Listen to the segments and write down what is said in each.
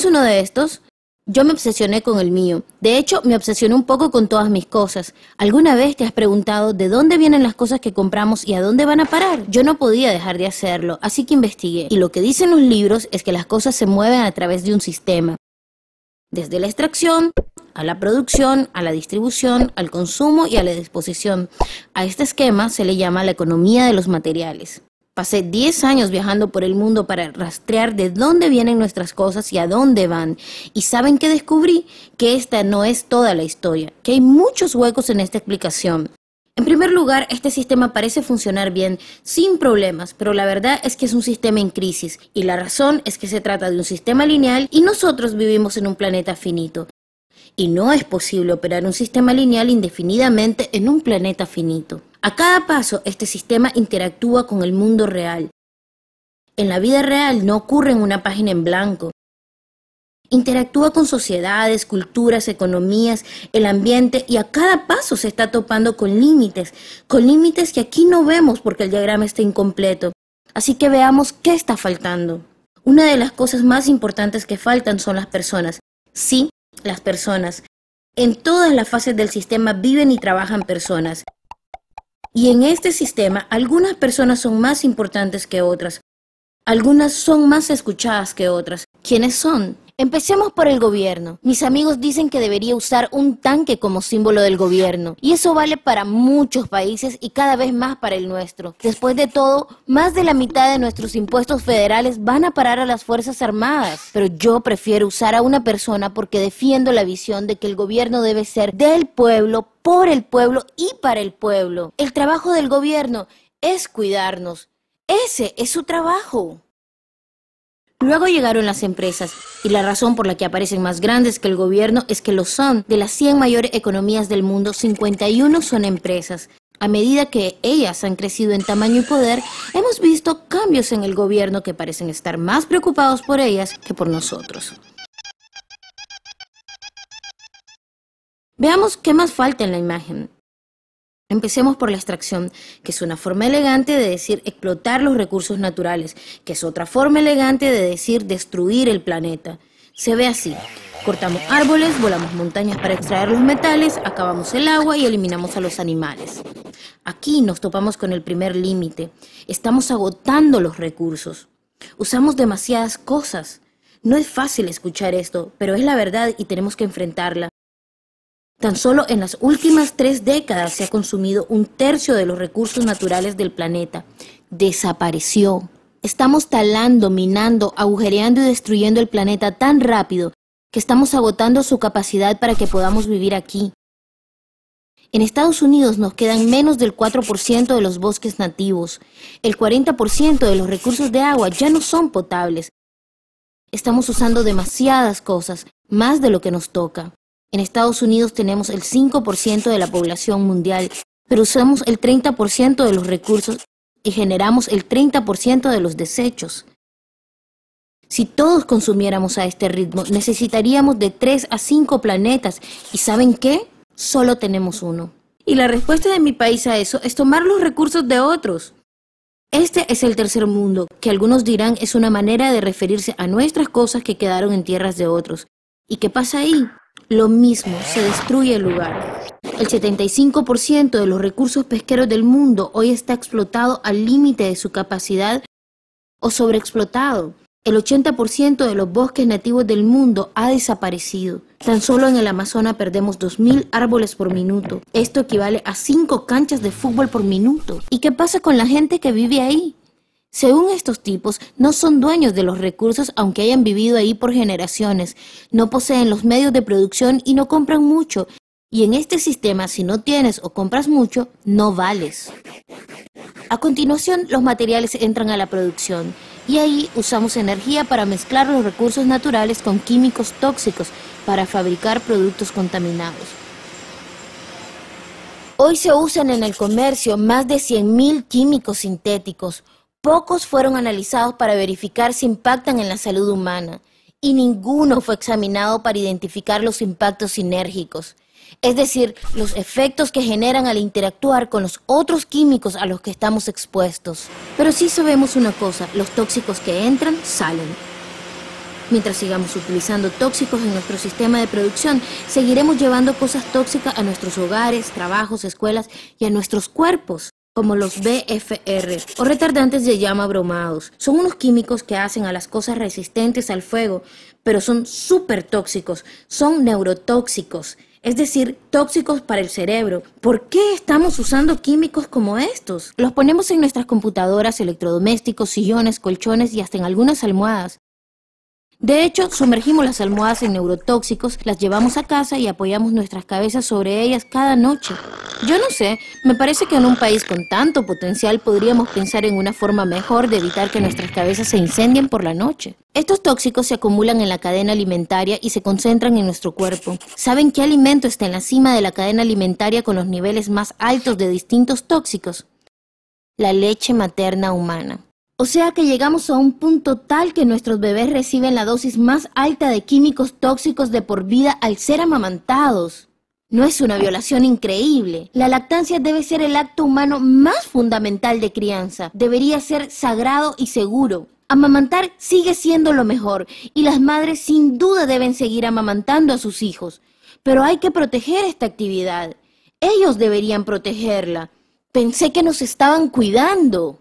uno de estos? Yo me obsesioné con el mío. De hecho, me obsesioné un poco con todas mis cosas. ¿Alguna vez te has preguntado de dónde vienen las cosas que compramos y a dónde van a parar? Yo no podía dejar de hacerlo, así que investigué. Y lo que dicen los libros es que las cosas se mueven a través de un sistema. Desde la extracción, a la producción, a la distribución, al consumo y a la disposición. A este esquema se le llama la economía de los materiales. Pasé 10 años viajando por el mundo para rastrear de dónde vienen nuestras cosas y a dónde van. ¿Y saben qué descubrí? Que esta no es toda la historia, que hay muchos huecos en esta explicación. En primer lugar, este sistema parece funcionar bien, sin problemas, pero la verdad es que es un sistema en crisis, y la razón es que se trata de un sistema lineal y nosotros vivimos en un planeta finito. Y no es posible operar un sistema lineal indefinidamente en un planeta finito. A cada paso, este sistema interactúa con el mundo real. En la vida real no ocurre en una página en blanco. Interactúa con sociedades, culturas, economías, el ambiente, y a cada paso se está topando con límites que aquí no vemos porque el diagrama está incompleto. Así que veamos qué está faltando. Una de las cosas más importantes que faltan son las personas. Sí, las personas. En todas las fases del sistema viven y trabajan personas. Y en este sistema, algunas personas son más importantes que otras. Algunas son más escuchadas que otras. ¿Quiénes son? Empecemos por el gobierno. Mis amigos dicen que debería usar un tanque como símbolo del gobierno. Y eso vale para muchos países y cada vez más para el nuestro. Después de todo, más de la mitad de nuestros impuestos federales van a parar a las Fuerzas Armadas. Pero yo prefiero usar a una persona porque defiendo la visión de que el gobierno debe ser del pueblo, por el pueblo y para el pueblo. El trabajo del gobierno es cuidarnos. Ese es su trabajo. Luego llegaron las empresas, y la razón por la que aparecen más grandes que el gobierno es que lo son. De las 100 mayores economías del mundo, 51 son empresas. A medida que ellas han crecido en tamaño y poder, hemos visto cambios en el gobierno que parecen estar más preocupados por ellas que por nosotros. Veamos qué más falta en la imagen. Empecemos por la extracción, que es una forma elegante de decir explotar los recursos naturales, que es otra forma elegante de decir destruir el planeta. Se ve así: cortamos árboles, volamos montañas para extraer los metales, acabamos el agua y eliminamos a los animales. Aquí nos topamos con el primer límite. Estamos agotando los recursos. Usamos demasiadas cosas. No es fácil escuchar esto, pero es la verdad y tenemos que enfrentarla. Tan solo en las últimas 3 décadas se ha consumido 1/3 de los recursos naturales del planeta. Desapareció. Estamos talando, minando, agujereando y destruyendo el planeta tan rápido que estamos agotando su capacidad para que podamos vivir aquí. En Estados Unidos nos quedan menos del 4% de los bosques nativos. El 40% de los recursos de agua ya no son potables. Estamos usando demasiadas cosas, más de lo que nos toca. En Estados Unidos tenemos el 5% de la población mundial, pero usamos el 30% de los recursos y generamos el 30% de los desechos. Si todos consumiéramos a este ritmo, necesitaríamos de 3 a 5 planetas. ¿Y saben qué? Solo tenemos uno. Y la respuesta de mi país a eso es tomar los recursos de otros. Este es el tercer mundo, que algunos dirán es una manera de referirse a nuestras cosas que quedaron en tierras de otros. ¿Y qué pasa ahí? Lo mismo, se destruye el lugar. El 75% de los recursos pesqueros del mundo hoy está explotado al límite de su capacidad o sobreexplotado. El 80% de los bosques nativos del mundo ha desaparecido. Tan solo en el Amazonas perdemos 2.000 árboles por minuto. Esto equivale a 5 canchas de fútbol por minuto. ¿Y qué pasa con la gente que vive ahí? Según estos tipos, no son dueños de los recursos aunque hayan vivido ahí por generaciones, no poseen los medios de producción y no compran mucho. Y en este sistema, si no tienes o compras mucho, no vales. A continuación, los materiales entran a la producción y ahí usamos energía para mezclar los recursos naturales con químicos tóxicos para fabricar productos contaminados. Hoy se usan en el comercio más de 100.000 químicos sintéticos. Pocos fueron analizados para verificar si impactan en la salud humana y ninguno fue examinado para identificar los impactos sinérgicos, es decir, los efectos que generan al interactuar con los otros químicos a los que estamos expuestos. Pero sí sabemos una cosa, los tóxicos que entran, salen. Mientras sigamos utilizando tóxicos en nuestro sistema de producción, seguiremos llevando cosas tóxicas a nuestros hogares, trabajos, escuelas y a nuestros cuerpos, como los BFR, o retardantes de llama bromados. Son unos químicos que hacen a las cosas resistentes al fuego, pero son súper tóxicos, son neurotóxicos. Es decir, tóxicos para el cerebro. ¿Por qué estamos usando químicos como estos? Los ponemos en nuestras computadoras, electrodomésticos, sillones, colchones y hasta en algunas almohadas. De hecho, sumergimos las almohadas en neurotóxicos, las llevamos a casa y apoyamos nuestras cabezas sobre ellas cada noche. Yo no sé, me parece que en un país con tanto potencial podríamos pensar en una forma mejor de evitar que nuestras cabezas se incendien por la noche. Estos tóxicos se acumulan en la cadena alimentaria y se concentran en nuestro cuerpo. ¿Saben qué alimento está en la cima de la cadena alimentaria con los niveles más altos de distintos tóxicos? La leche materna humana. O sea que llegamos a un punto tal que nuestros bebés reciben la dosis más alta de químicos tóxicos de por vida al ser amamantados. ¿No es una violación increíble? La lactancia debe ser el acto humano más fundamental de crianza. Debería ser sagrado y seguro. Amamantar sigue siendo lo mejor y las madres sin duda deben seguir amamantando a sus hijos. Pero hay que proteger esta actividad. Ellos deberían protegerla. Pensé que nos estaban cuidando.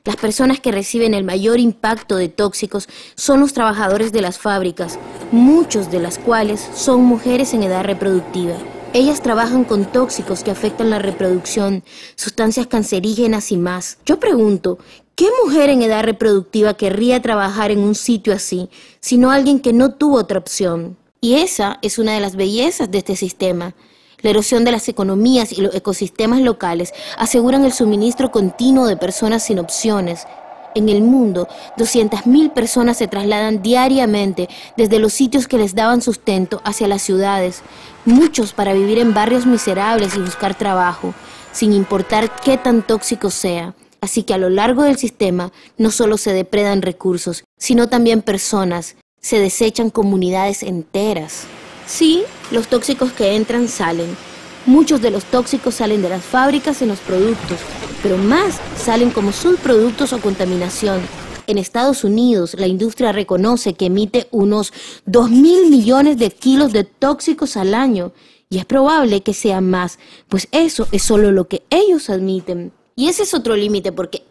Las personas que reciben el mayor impacto de tóxicos son los trabajadores de las fábricas, muchos de las cuales son mujeres en edad reproductiva. Ellas trabajan con tóxicos que afectan la reproducción, sustancias cancerígenas y más. Yo pregunto, ¿qué mujer en edad reproductiva querría trabajar en un sitio así, sino alguien que no tuvo otra opción? Y esa es una de las bellezas de este sistema. La erosión de las economías y los ecosistemas locales aseguran el suministro continuo de personas sin opciones. En el mundo, 200.000 personas se trasladan diariamente desde los sitios que les daban sustento hacia las ciudades, muchos para vivir en barrios miserables y buscar trabajo, sin importar qué tan tóxico sea. Así que a lo largo del sistema no solo se depredan recursos, sino también personas, se desechan comunidades enteras. Sí, los tóxicos que entran salen. Muchos de los tóxicos salen de las fábricas en los productos, pero más salen como subproductos o contaminación. En Estados Unidos, la industria reconoce que emite unos 2.000 millones de kilos de tóxicos al año, y es probable que sea más, pues eso es solo lo que ellos admiten. Y ese es otro límite porque,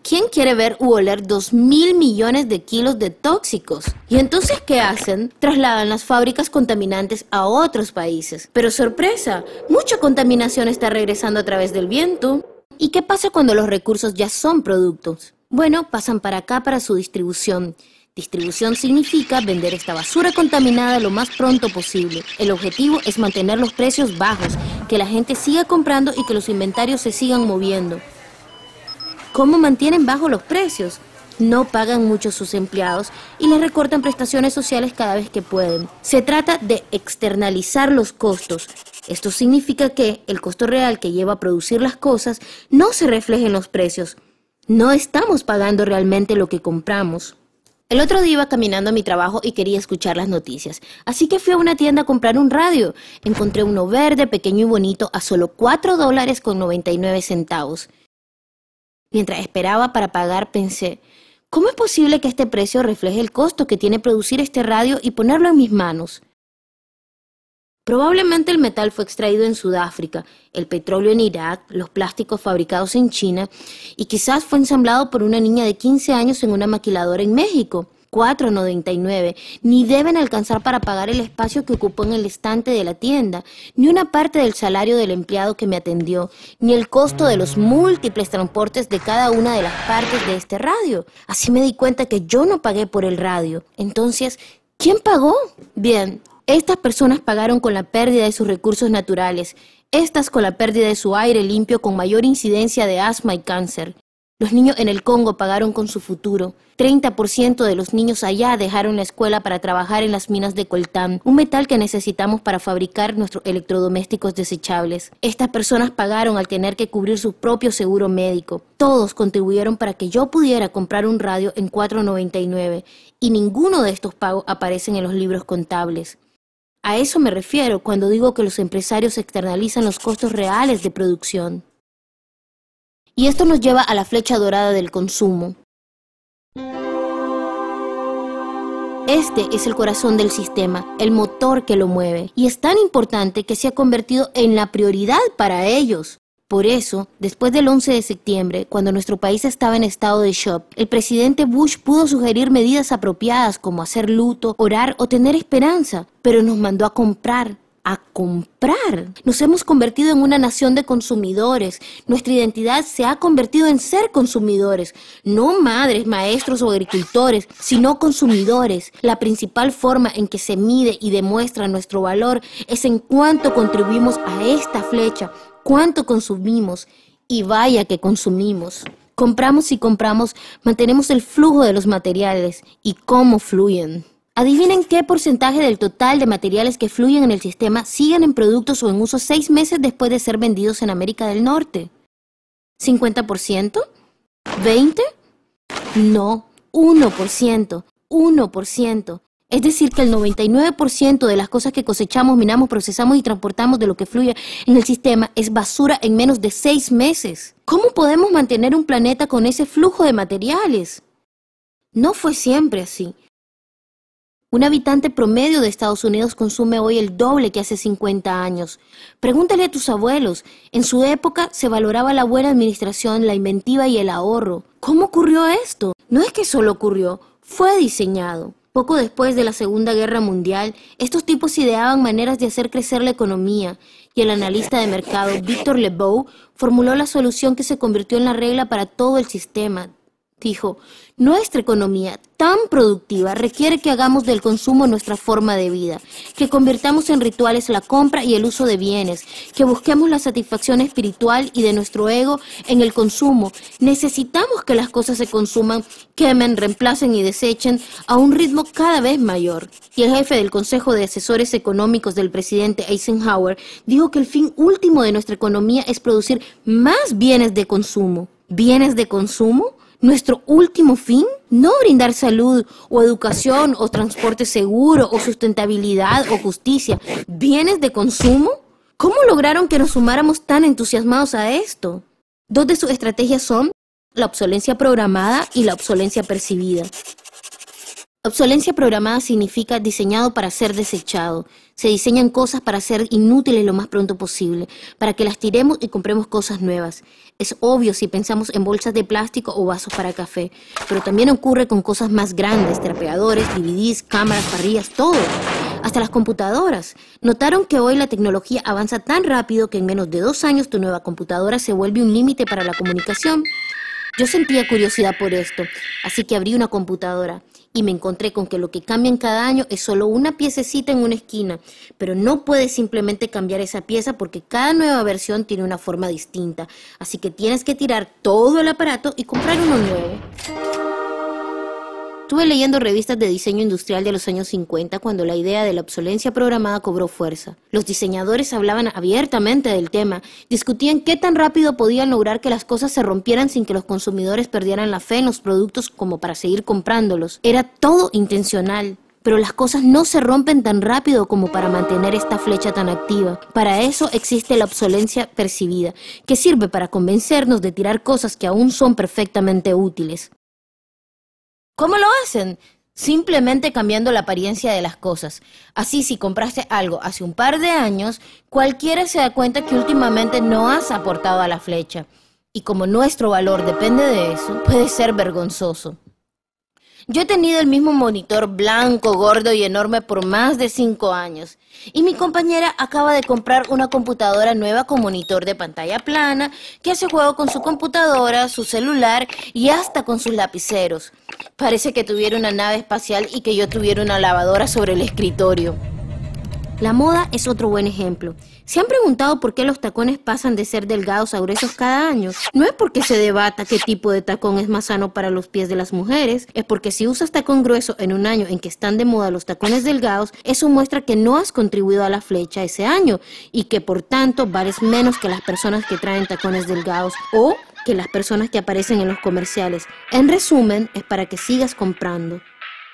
¿quién quiere ver u oler 2.000 millones de kilos de tóxicos? ¿Y entonces qué hacen? Trasladan las fábricas contaminantes a otros países. Pero sorpresa, mucha contaminación está regresando a través del viento. ¿Y qué pasa cuando los recursos ya son productos? Bueno, pasan para acá para su distribución. Distribución significa vender esta basura contaminada lo más pronto posible. El objetivo es mantener los precios bajos, que la gente siga comprando y que los inventarios se sigan moviendo. ¿Cómo mantienen bajos los precios? No pagan mucho sus empleados y les recortan prestaciones sociales cada vez que pueden. Se trata de externalizar los costos. Esto significa que el costo real que lleva a producir las cosas no se refleja en los precios. No estamos pagando realmente lo que compramos. El otro día iba caminando a mi trabajo y quería escuchar las noticias, así que fui a una tienda a comprar un radio. Encontré uno verde, pequeño y bonito a solo $4.99. Mientras esperaba para pagar pensé, ¿cómo es posible que este precio refleje el costo que tiene producir este radio y ponerlo en mis manos? Probablemente el metal fue extraído en Sudáfrica, el petróleo en Irak, los plásticos fabricados en China y quizás fue ensamblado por una niña de 15 años en una maquiladora en México. $4.99, ni deben alcanzar para pagar el espacio que ocupó en el estante de la tienda, ni una parte del salario del empleado que me atendió, ni el costo de los múltiples transportes de cada una de las partes de este radio. Así me di cuenta que yo no pagué por el radio. Entonces, ¿quién pagó? Bien. Estas personas pagaron con la pérdida de sus recursos naturales, estas con la pérdida de su aire limpio con mayor incidencia de asma y cáncer. Los niños en el Congo pagaron con su futuro. 30% de los niños allá dejaron la escuela para trabajar en las minas de coltán, un metal que necesitamos para fabricar nuestros electrodomésticos desechables. Estas personas pagaron al tener que cubrir su propio seguro médico. Todos contribuyeron para que yo pudiera comprar un radio en $4.99 y ninguno de estos pagos aparece en los libros contables. A eso me refiero cuando digo que los empresarios externalizan los costos reales de producción. Y esto nos lleva a la flecha dorada del consumo. Este es el corazón del sistema, el motor que lo mueve, y es tan importante que se ha convertido en la prioridad para ellos. Por eso, después del 11 de septiembre, cuando nuestro país estaba en estado de shock, el presidente Bush pudo sugerir medidas apropiadas como hacer luto, orar o tener esperanza, pero nos mandó a comprar. ¡A comprar! Nos hemos convertido en una nación de consumidores. Nuestra identidad se ha convertido en ser consumidores. No madres, maestros o agricultores, sino consumidores. La principal forma en que se mide y demuestra nuestro valor es en cuánto contribuimos a esta flecha, cuánto consumimos. Y vaya que consumimos. Compramos y compramos, mantenemos el flujo de los materiales y cómo fluyen. Adivinen qué porcentaje del total de materiales que fluyen en el sistema siguen en productos o en uso 6 meses después de ser vendidos en América del Norte. ¿50%? ¿20%? No, 1%. 1%. Es decir, que el 99% de las cosas que cosechamos, minamos, procesamos y transportamos de lo que fluye en el sistema es basura en menos de 6 meses. ¿Cómo podemos mantener un planeta con ese flujo de materiales? No fue siempre así. Un habitante promedio de Estados Unidos consume hoy el doble que hace 50 años. Pregúntale a tus abuelos. En su época se valoraba la buena administración, la inventiva y el ahorro. ¿Cómo ocurrió esto? No es que solo ocurrió, fue diseñado. Poco después de la Segunda Guerra Mundial, estos tipos ideaban maneras de hacer crecer la economía, y el analista de mercado Victor Lebow formuló la solución que se convirtió en la regla para todo el sistema. Dijo, nuestra economía tan productiva requiere que hagamos del consumo nuestra forma de vida, que convirtamos en rituales la compra y el uso de bienes, que busquemos la satisfacción espiritual y de nuestro ego en el consumo. Necesitamos que las cosas se consuman, quemen, reemplacen y desechen a un ritmo cada vez mayor. Y el jefe del Consejo de Asesores Económicos del presidente Eisenhower dijo que el fin último de nuestra economía es producir más bienes de consumo. ¿Bienes de consumo? ¿Nuestro último fin? No brindar salud o educación o transporte seguro o sustentabilidad o justicia. ¿Bienes de consumo? ¿Cómo lograron que nos sumáramos tan entusiasmados a esto? 2 de sus estrategias son la obsolencia programada y la obsolencia percibida. Obsolencia programada significa diseñado para ser desechado. Se diseñan cosas para ser inútiles lo más pronto posible, para que las tiremos y compremos cosas nuevas. Es obvio si pensamos en bolsas de plástico o vasos para café, pero también ocurre con cosas más grandes, trapeadores, DVDs, cámaras, parrillas, todo. Hasta las computadoras. ¿Notaron que hoy la tecnología avanza tan rápido que en menos de 2 años tu nueva computadora se vuelve un límite para la comunicación? Yo sentía curiosidad por esto, así que abrí una computadora. Y me encontré con que lo que cambian cada año es solo una piececita en una esquina, pero no puedes simplemente cambiar esa pieza porque cada nueva versión tiene una forma distinta, así que tienes que tirar todo el aparato y comprar uno nuevo. Estuve leyendo revistas de diseño industrial de los años 50 cuando la idea de la obsolencia programada cobró fuerza. Los diseñadores hablaban abiertamente del tema, discutían qué tan rápido podían lograr que las cosas se rompieran sin que los consumidores perdieran la fe en los productos como para seguir comprándolos. Era todo intencional. Pero las cosas no se rompen tan rápido como para mantener esta flecha tan activa. Para eso existe la obsolencia percibida, que sirve para convencernos de tirar cosas que aún son perfectamente útiles. ¿Cómo lo hacen? Simplemente cambiando la apariencia de las cosas. Así, si compraste algo hace un par de años, cualquiera se da cuenta que últimamente no has aportado a la flecha. Y como nuestro valor depende de eso, puede ser vergonzoso. Yo he tenido el mismo monitor blanco, gordo y enorme por más de 5 años. Y mi compañera acaba de comprar una computadora nueva con monitor de pantalla plana, que hace juego con su computadora, su celular y hasta con sus lapiceros. Parece que tuviera una nave espacial y que yo tuviera una lavadora sobre el escritorio. La moda es otro buen ejemplo. ¿Se han preguntado por qué los tacones pasan de ser delgados a gruesos cada año? No es porque se debata qué tipo de tacón es más sano para los pies de las mujeres, es porque si usas tacón grueso en un año en que están de moda los tacones delgados, eso muestra que no has contribuido a la flecha ese año y que por tanto vales menos que las personas que traen tacones delgados o que las personas que aparecen en los comerciales. En resumen, es para que sigas comprando.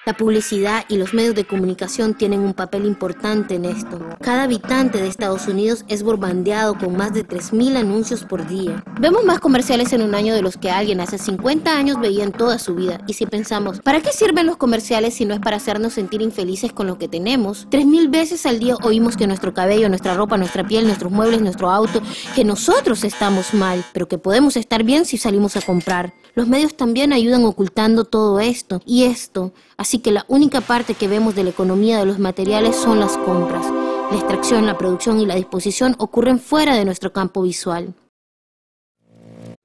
La publicidad y los medios de comunicación tienen un papel importante en esto. Cada habitante de Estados Unidos es bombardeado con más de 3.000 anuncios por día. Vemos más comerciales en un año de los que alguien hace 50 años veía en toda su vida. Y si pensamos, ¿para qué sirven los comerciales si no es para hacernos sentir infelices con lo que tenemos? 3.000 veces al día oímos que nuestro cabello, nuestra ropa, nuestra piel, nuestros muebles, nuestro auto, que nosotros estamos mal, pero que podemos estar bien si salimos a comprar. Los medios también ayudan ocultando todo esto y esto, así que la única parte que vemos de la economía de los materiales son las compras. La extracción, la producción y la disposición ocurren fuera de nuestro campo visual.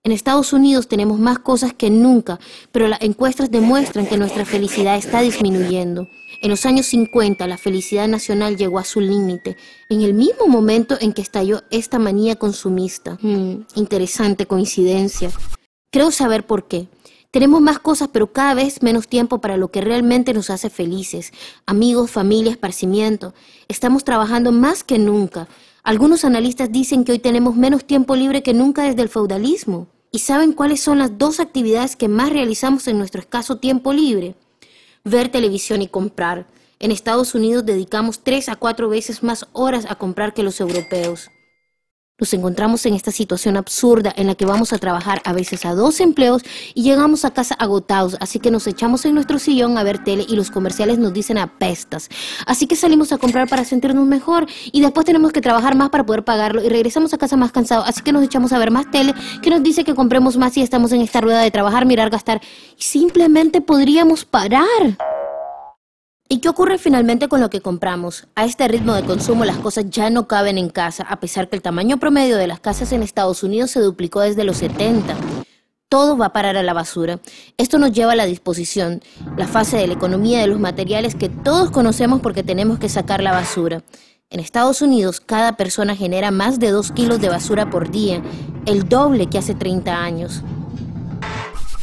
En Estados Unidos tenemos más cosas que nunca, pero las encuestas demuestran que nuestra felicidad está disminuyendo. En los años 50, la felicidad nacional llegó a su límite, en el mismo momento en que estalló esta manía consumista. Interesante coincidencia. Creo saber por qué. Tenemos más cosas, pero cada vez menos tiempo para lo que realmente nos hace felices. Amigos, familia, esparcimiento. Estamos trabajando más que nunca. Algunos analistas dicen que hoy tenemos menos tiempo libre que nunca desde el feudalismo. ¿Y saben cuáles son las dos actividades que más realizamos en nuestro escaso tiempo libre? Ver televisión y comprar. En Estados Unidos dedicamos 3 a 4 veces más horas a comprar que los europeos. Nos encontramos en esta situación absurda en la que vamos a trabajar a veces a 2 empleos y llegamos a casa agotados, así que nos echamos en nuestro sillón a ver tele y los comerciales nos dicen apestas. Así que salimos a comprar para sentirnos mejor y después tenemos que trabajar más para poder pagarlo y regresamos a casa más cansados, así que nos echamos a ver más tele que nos dice que compremos más y estamos en esta rueda de trabajar, mirar, gastar y simplemente podríamos parar. ¿Y qué ocurre finalmente con lo que compramos? A este ritmo de consumo las cosas ya no caben en casa, a pesar que el tamaño promedio de las casas en Estados Unidos se duplicó desde los 70. Todo va a parar a la basura. Esto nos lleva a la disposición, la fase de la economía de los materiales que todos conocemos porque tenemos que sacar la basura. En Estados Unidos, cada persona genera más de 2 kilos de basura por día, el doble que hace 30 años.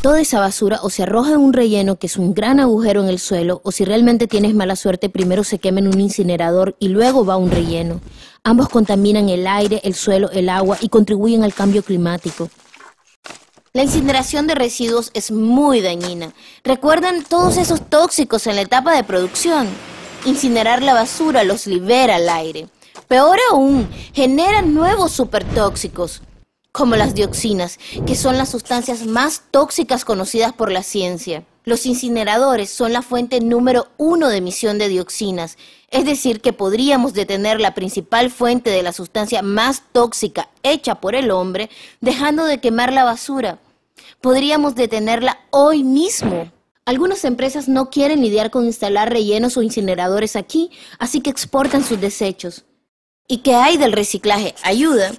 Toda esa basura o se arroja en un relleno que es un gran agujero en el suelo, o si realmente tienes mala suerte, primero se quema en un incinerador y luego va a un relleno. Ambos contaminan el aire, el suelo, el agua y contribuyen al cambio climático. La incineración de residuos es muy dañina. ¿Recuerdan todos esos tóxicos en la etapa de producción? Incinerar la basura los libera al aire. Peor aún, generan nuevos supertóxicos, como las dioxinas, que son las sustancias más tóxicas conocidas por la ciencia. Los incineradores son la fuente número 1 de emisión de dioxinas, es decir, que podríamos detener la principal fuente de la sustancia más tóxica hecha por el hombre, dejando de quemar la basura. Podríamos detenerla hoy mismo. Algunas empresas no quieren lidiar con instalar rellenos o incineradores aquí, así que exportan sus desechos. ¿Y qué hay del reciclaje? ¿Ayuda?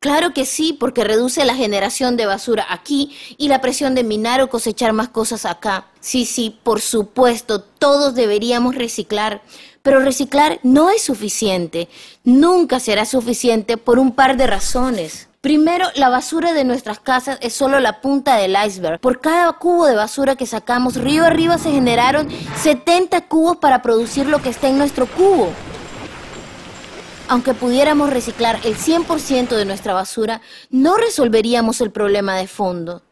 Claro que sí, porque reduce la generación de basura aquí y la presión de minar o cosechar más cosas acá. Sí, por supuesto, todos deberíamos reciclar, pero reciclar no es suficiente. Nunca será suficiente por un par de razones. Primero, la basura de nuestras casas es solo la punta del iceberg. Por cada cubo de basura que sacamos, río arriba se generaron 70 cubos para producir lo que está en nuestro cubo. Aunque pudiéramos reciclar el 100% de nuestra basura, no resolveríamos el problema de fondo.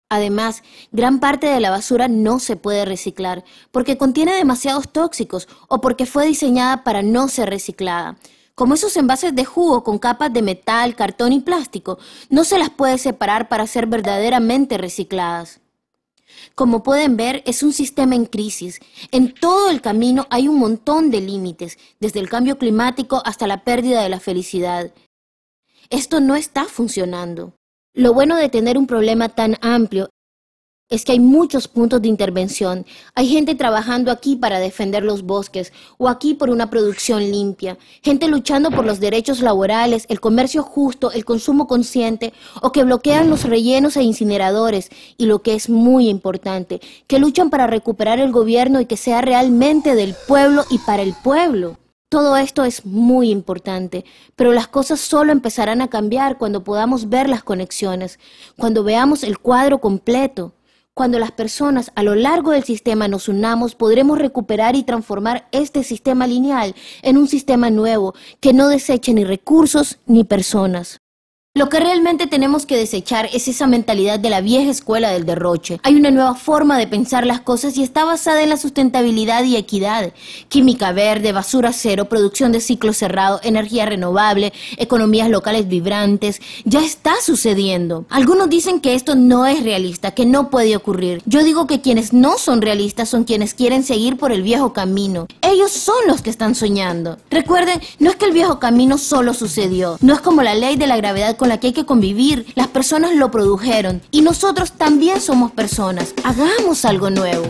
Además, gran parte de la basura no se puede reciclar porque contiene demasiados tóxicos o porque fue diseñada para no ser reciclada. Como esos envases de jugo con capas de metal, cartón y plástico, no se las puede separar para ser verdaderamente recicladas. Como pueden ver, es un sistema en crisis. En todo el camino hay un montón de límites, desde el cambio climático hasta la pérdida de la felicidad. Esto no está funcionando. Lo bueno de tener un problema tan amplio es que hay muchos puntos de intervención. Hay gente trabajando aquí para defender los bosques o aquí por una producción limpia. Gente luchando por los derechos laborales, el comercio justo, el consumo consciente o que bloquean los rellenos e incineradores. Y lo que es muy importante, que luchan para recuperar el gobierno y que sea realmente del pueblo y para el pueblo. Todo esto es muy importante, pero las cosas solo empezarán a cambiar cuando podamos ver las conexiones, cuando veamos el cuadro completo. Cuando las personas a lo largo del sistema nos unamos, podremos recuperar y transformar este sistema lineal en un sistema nuevo que no deseche ni recursos ni personas. Lo que realmente tenemos que desechar es esa mentalidad de la vieja escuela del derroche. Hay una nueva forma de pensar las cosas y está basada en la sustentabilidad y equidad. Química verde, basura cero, producción de ciclo cerrado, energía renovable, economías locales vibrantes. Ya está sucediendo. Algunos dicen que esto no es realista, que no puede ocurrir. Yo digo que quienes no son realistas son quienes quieren seguir por el viejo camino. Ellos son los que están soñando. Recuerden, no es que el viejo camino solo sucedió. No es como la ley de la gravedad con la que hay que convivir. Las personas lo produjeron y nosotros también somos personas. Hagamos algo nuevo.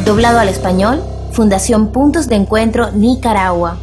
Doblado al español, Fundación Puntos de Encuentro Nicaragua.